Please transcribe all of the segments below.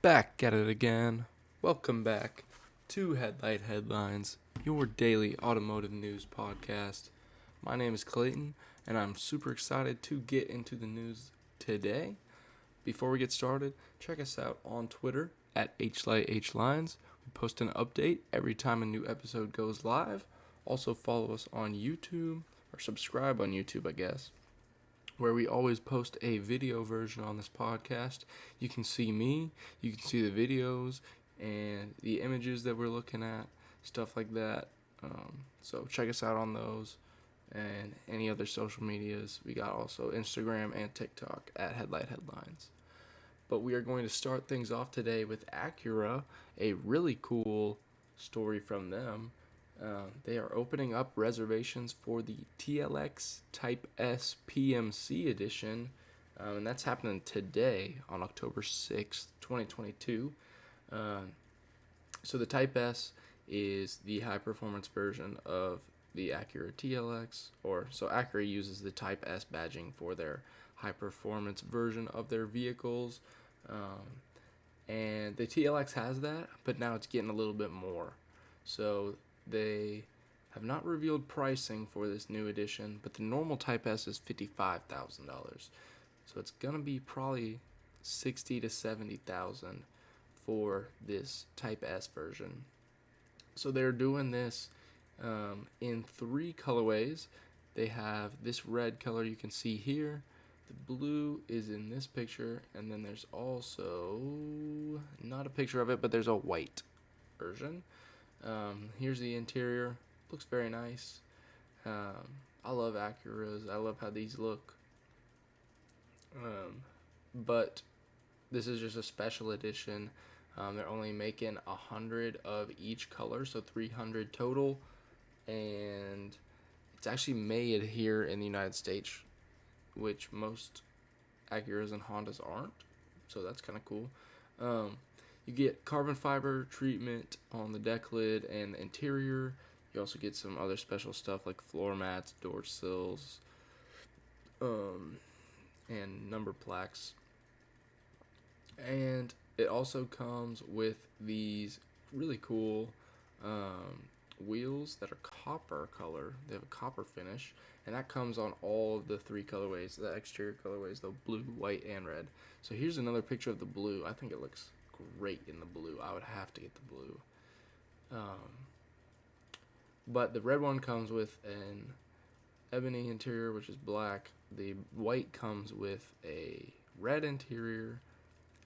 Back at it again. Welcome back to Headlight Headlines, your daily automotive news podcast. My name is Clayton, and I'm super excited to get into the news today. Before we get started, check us out on Twitter at HlightHlines. We post an update every time a new episode goes live. Also follow us on YouTube, or subscribe on YouTube, I guess, where we always post a video version on this podcast. You can see me, you can see the videos and the images that we're looking at, stuff like that. So check us out on those and any other social medias. We got also Instagram and TikTok at Headlight Headlines. But we are going to start things off today with Acura, a really cool story from them. They are opening up reservations for the TLX Type S PMC edition, and that's happening today on October 6th, 2022. So the Type S is the high-performance version of the Acura TLX, so Acura uses the Type S badging for their high-performance version of their vehicles, and the TLX has that, but now it's getting a little bit more. So they have not revealed pricing for this new edition, but the normal Type S is $55,000. So it's gonna be probably $60,000 to $70,000 for this Type S version. So they're doing this in three colorways. They have this red color you can see here. The blue is in this picture, and then there's also not a picture of it, but there's a white version. Here's the interior. Looks very nice. I love Acuras. I love how these look. But this is just a special edition. They're only making 100 of each color, so 300 total. And it's actually made here in the United States, which most Acuras and Hondas aren't. So that's kind of cool. You get carbon fiber treatment on the deck lid and the interior. You also get some other special stuff like floor mats, door sills, and number plaques. And it also comes with these really cool wheels that are copper color. They have a copper finish, and that comes on all of the three colorways, the exterior colorways, the blue, white, and red. So here's another picture of the blue. I think it looks great in the blue. I would have to get the blue. But the red one comes with an ebony interior, which is black. The white comes with a red interior,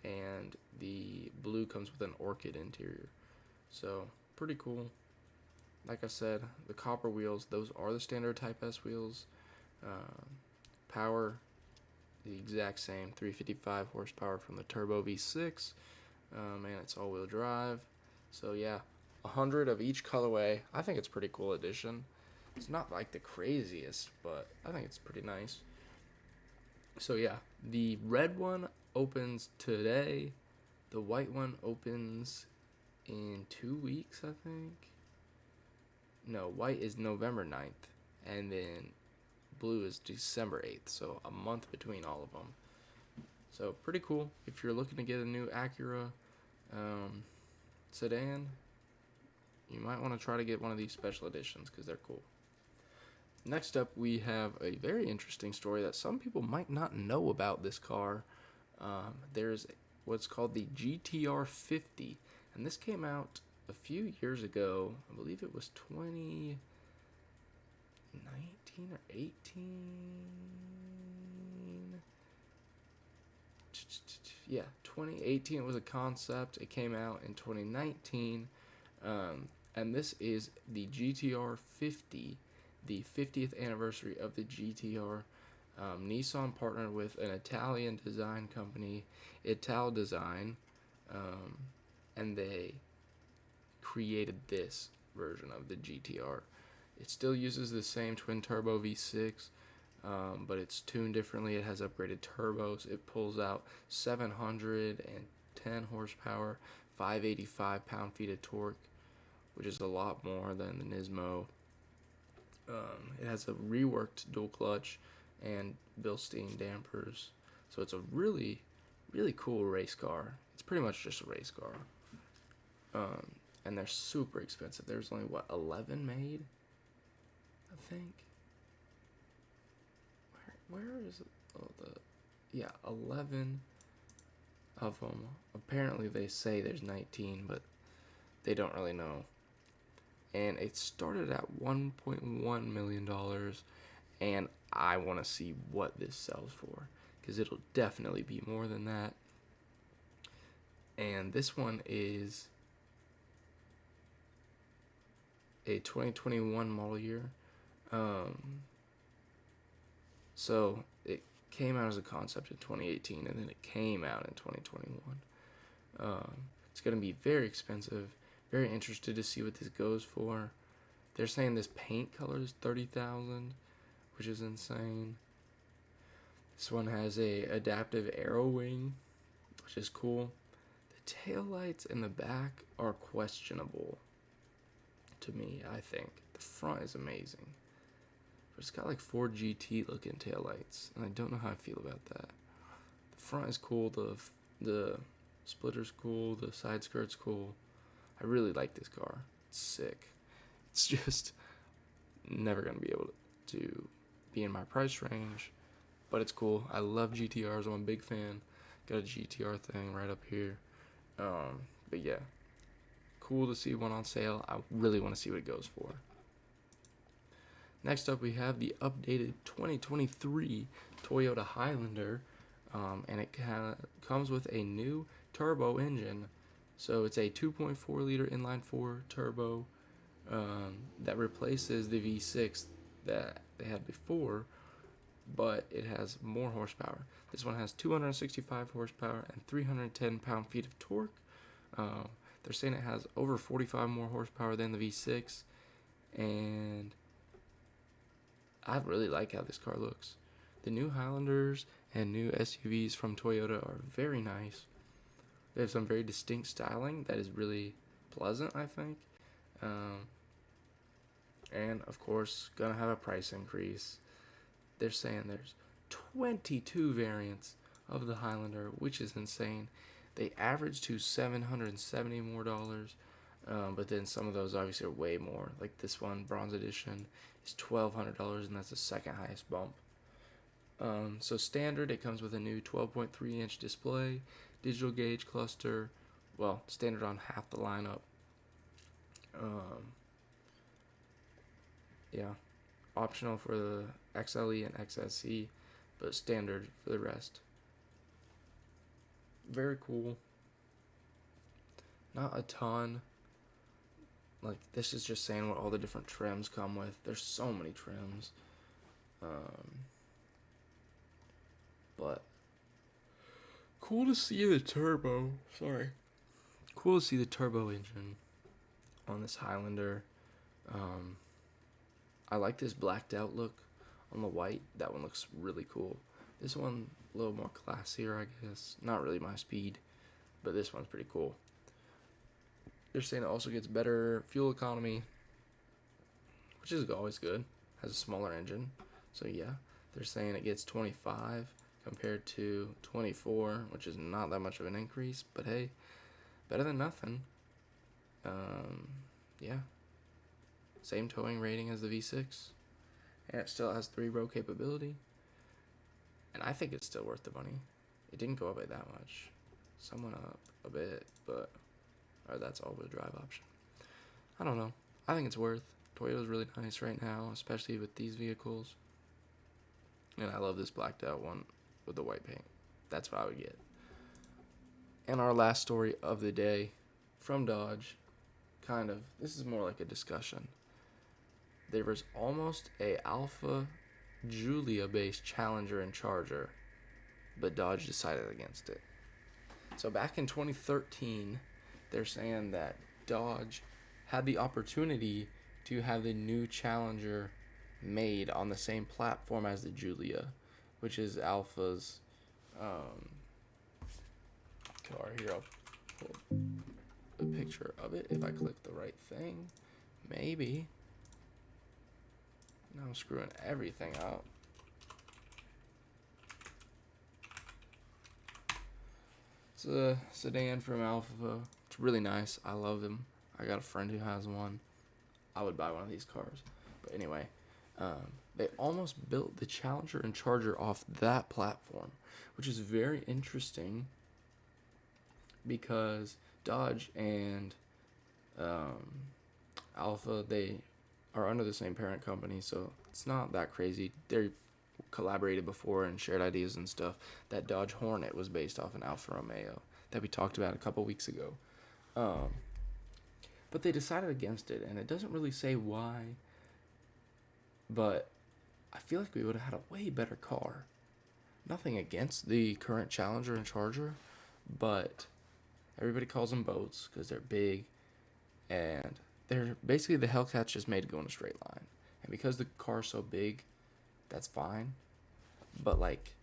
and the blue comes with an orchid interior. So pretty cool. Like I said, the copper wheels, those are the standard Type S wheels. Power, the exact same, 355 horsepower from the turbo V6. And it's all-wheel drive. So yeah, 100 of each colorway. I think it's a pretty cool addition. It's not like the craziest, but I think it's pretty nice. So yeah, the red one opens today. The white one opens in 2 weeks, I think. No, white is November 9th, and then blue is December 8th, so a month between all of them. So pretty cool. If you're looking to get a new Acura sedan, you might want to try to get one of these special editions because they're cool. Next up, we have a very interesting story that some people might not know about this car. There's what's called the GTR 50, and this came out a few years ago. I believe it was 2019 or 18. Yeah, 2018 it was a concept. It came out in 2019, and this is the GTR 50, the 50th anniversary of the GTR. Nissan partnered with an Italian design company, Ital Design, and they created this version of the GTR. It still uses the same twin turbo V6, but it's tuned differently. It has upgraded turbos. It pulls out 710 horsepower, 585 pound-feet of torque, which is a lot more than the Nismo. It has a reworked dual clutch and Bilstein dampers. So it's a really, really cool race car. It's pretty much just a race car. And they're super expensive. There's only, 11 made? I think. Where is it? Oh, 11 of them. Apparently they say there's 19, but they don't really know. And it started at $1.1 million, and I want to see what this sells for, because it'll definitely be more than that. And this one is a 2021 model year. So it came out as a concept in 2018, and then it came out in 2021. It's going to be very expensive. Very interested to see what this goes for. They're saying this paint color is $30,000, which is insane. This one has a adaptive aero wing, which is cool. The taillights in the back are questionable to me, I think. The front is amazing. But it's got like Ford GT looking taillights, and I don't know how I feel about that. The front is cool, the splitter's cool, the side skirt's cool. I really like this car. It's sick. It's just never going to be able to be in my price range, but it's cool. I love GTRs. I'm a big fan. Got a GTR thing right up here. But yeah, cool to see one on sale. I really want to see what it goes for. Next up, we have the updated 2023 Toyota Highlander, and it comes with a new turbo engine. So it's a 2.4 liter inline 4 turbo that replaces the V6 that they had before, but it has more horsepower. This one has 265 horsepower and 310 pound-feet of torque. They're saying it has over 45 more horsepower than the V6, and I really like how this car looks. The new Highlanders and new SUVs from Toyota are very nice. They have some very distinct styling that is really pleasant, I think. And, of course, gonna have a price increase. They're saying there's 22 variants of the Highlander, which is insane. They average to $770 more, but then some of those obviously are way more. Like this one, Bronze Edition, is $1,200, and that's the second highest bump. So standard, it comes with a new 12.3-inch display, digital gauge cluster, well, standard on half the lineup. Yeah, optional for the XLE and XSE, but standard for the rest. Very cool. Not a ton. Like, this is just saying what all the different trims come with. There's so many trims. But cool to see the turbo. Cool to see the turbo engine on this Highlander. I like this blacked out look on the white. That one looks really cool. This one a little more classier, I guess. Not really my speed, but this one's pretty cool. They're saying it also gets better fuel economy, which is always good. Has a smaller engine, so yeah. They're saying it gets 25 compared to 24, which is not that much of an increase, but hey, better than nothing. Yeah. Same towing rating as the V6, and it still has 3-row capability, and I think it's still worth the money. It didn't go up by that much. Some went up a bit, but that's all-wheel drive option. I don't know. I think it's worth. Toyota's really nice right now, especially with these vehicles. And I love this blacked out one with the white paint. That's what I would get. And our last story of the day from Dodge, this is more like a discussion. There was almost a Alfa Giulia based Challenger and Charger, but Dodge decided against it. So back in 2013, they're saying that Dodge had the opportunity to have the new Challenger made on the same platform as the Giulia, which is Alfa's car. Here, I'll pull a picture of it if I click the right thing. Maybe. Now I'm screwing everything up. It's a sedan from Alfa. It's really nice. I love them. I got a friend who has one. I would buy one of these cars. But anyway, they almost built the Challenger and Charger off that platform, which is very interesting because Dodge and Alfa, they are under the same parent company, so it's not that crazy. They've collaborated before and shared ideas and stuff. That Dodge Hornet was based off an Alfa Romeo that we talked about a couple weeks ago. But they decided against it, and it doesn't really say why, but I feel like we would have had a way better car. Nothing against the current Challenger and Charger, but everybody calls them boats because they're big, and they're basically the Hellcats just made to go in a straight line. And because the car's so big, that's fine, but like,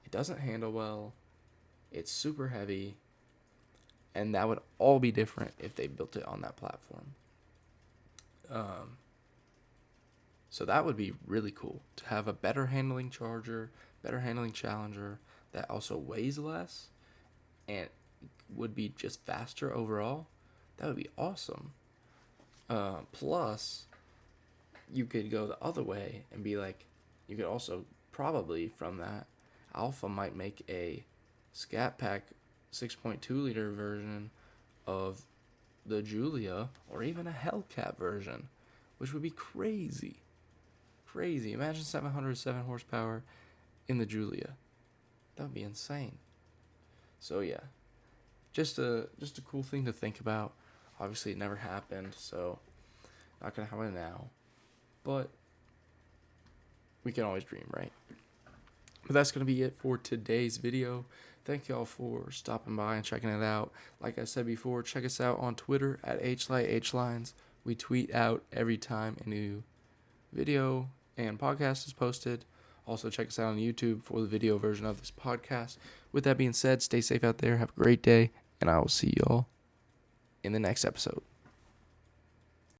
it doesn't handle well, it's super heavy, and that would all be different if they built it on that platform. So that would be really cool to have a better handling Charger, better handling Challenger that also weighs less and would be just faster overall. That would be awesome. Plus, you could go the other way and be like, you could also probably from that, Alfa might make a Scat Pack 6.2 liter version of the Giulia, or even a Hellcat version, which would be crazy. Crazy. Imagine 707 horsepower in the Giulia. That would be insane. So yeah, just a cool thing to think about. Obviously, it never happened, so not gonna happen now. But we can always dream, right? But that's gonna be it for today's video. Thank y'all for stopping by and checking it out. Like I said before, check us out on Twitter at HLines. We tweet out every time a new video and podcast is posted. Also, check us out on YouTube for the video version of this podcast. With that being said, stay safe out there. Have a great day, and I will see y'all in the next episode.